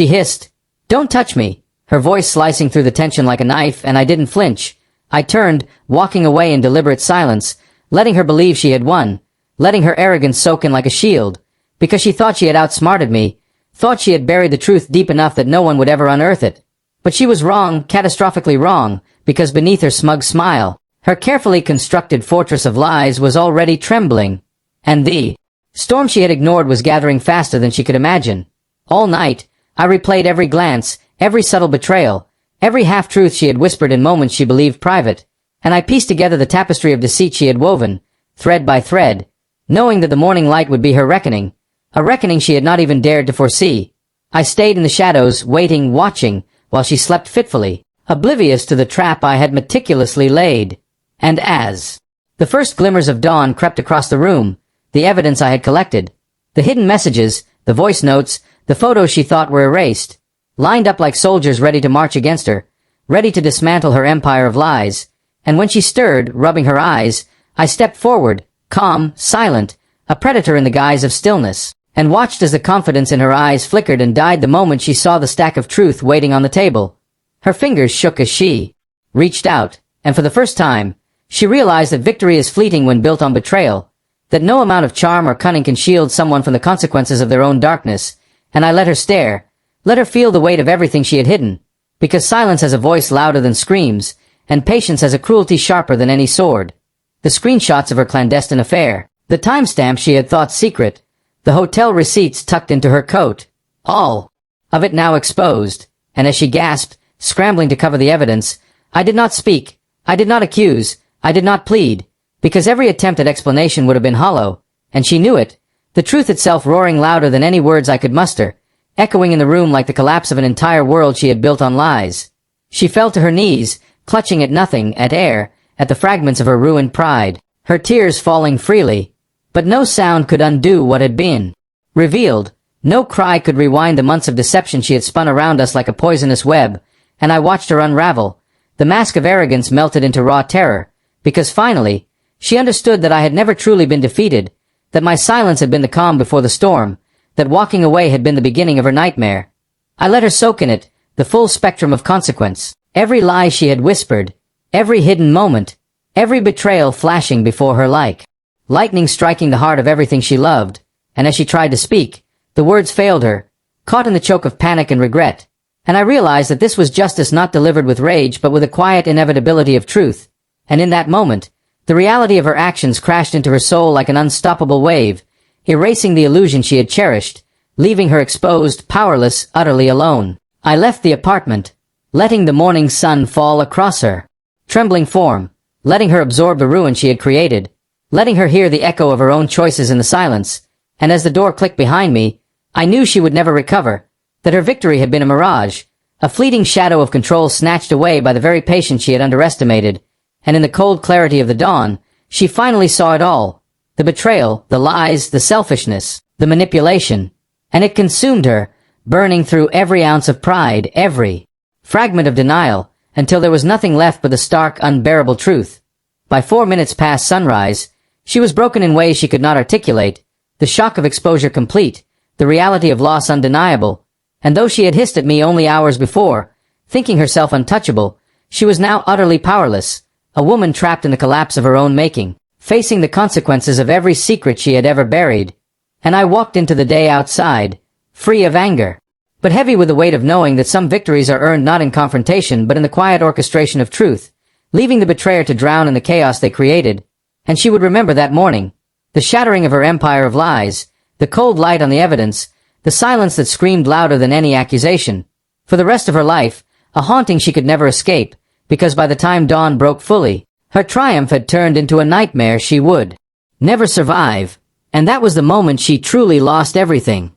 She hissed, "Don't touch me," her voice slicing through the tension like a knife, and I didn't flinch. I turned, walking away in deliberate silence, letting her believe she had won, letting her arrogance soak in like a shield, because she thought she had outsmarted me, thought she had buried the truth deep enough that no one would ever unearth it. But she was wrong, catastrophically wrong, because beneath her smug smile, her carefully constructed fortress of lies was already trembling. And the storm she had ignored was gathering faster than she could imagine. All night, I replayed every glance, every subtle betrayal, every half-truth she had whispered in moments she believed private, and I pieced together the tapestry of deceit she had woven, thread by thread, knowing that the morning light would be her reckoning, a reckoning she had not even dared to foresee. I stayed in the shadows, waiting, watching, while she slept fitfully, oblivious to the trap I had meticulously laid. And as the first glimmers of dawn crept across the room, the evidence I had collected, the hidden messages, the voice notes, the photos she thought were erased, lined up like soldiers ready to march against her, ready to dismantle her empire of lies, and when she stirred, rubbing her eyes, I stepped forward, calm, silent, a predator in the guise of stillness, and watched as the confidence in her eyes flickered and died the moment she saw the stack of truth waiting on the table. Her fingers shook as she reached out, and for the first time, she realized that victory is fleeting when built on betrayal, that no amount of charm or cunning can shield someone from the consequences of their own darkness, and I let her stare, let her feel the weight of everything she had hidden, because silence has a voice louder than screams, and patience has a cruelty sharper than any sword. The screenshots of her clandestine affair, the timestamp she had thought secret, the hotel receipts tucked into her coat, all of it now exposed, and as she gasped, scrambling to cover the evidence, I did not speak, I did not accuse, I did not plead, because every attempt at explanation would have been hollow, and she knew it, the truth itself roaring louder than any words I could muster, echoing in the room like the collapse of an entire world she had built on lies. She fell to her knees, clutching at nothing, at air, at the fragments of her ruined pride, her tears falling freely, but no sound could undo what had been revealed, no cry could rewind the months of deception she had spun around us like a poisonous web, and I watched her unravel. The mask of arrogance melted into raw terror, because finally, she understood that I had never truly been defeated, that my silence had been the calm before the storm, that walking away had been the beginning of her nightmare. I let her soak in it, the full spectrum of consequence, every lie she had whispered, every hidden moment, every betrayal flashing before her like lightning striking the heart of everything she loved, and as she tried to speak, the words failed her, caught in the choke of panic and regret, and I realized that this was justice not delivered with rage but with a quiet inevitability of truth, and in that moment, the reality of her actions crashed into her soul like an unstoppable wave, erasing the illusion she had cherished, leaving her exposed, powerless, utterly alone. I left the apartment, letting the morning sun fall across her trembling form, letting her absorb the ruin she had created, letting her hear the echo of her own choices in the silence, and as the door clicked behind me, I knew she would never recover, that her victory had been a mirage, a fleeting shadow of control snatched away by the very patience she had underestimated, and in the cold clarity of the dawn, she finally saw it all, the betrayal, the lies, the selfishness, the manipulation, and it consumed her, burning through every ounce of pride, every fragment of denial, until there was nothing left but the stark, unbearable truth. By 4 minutes past sunrise, she was broken in ways she could not articulate, the shock of exposure complete, the reality of loss undeniable, and though she had hissed at me only hours before, thinking herself untouchable, she was now utterly powerless, a woman trapped in the collapse of her own making, facing the consequences of every secret she had ever buried. And I walked into the day outside, free of anger, but heavy with the weight of knowing that some victories are earned not in confrontation but in the quiet orchestration of truth, leaving the betrayer to drown in the chaos they created. And she would remember that morning, the shattering of her empire of lies, the cold light on the evidence, the silence that screamed louder than any accusation. For the rest of her life, a haunting she could never escape, because by the time dawn broke fully, her triumph had turned into a nightmare she would never survive, and that was the moment she truly lost everything.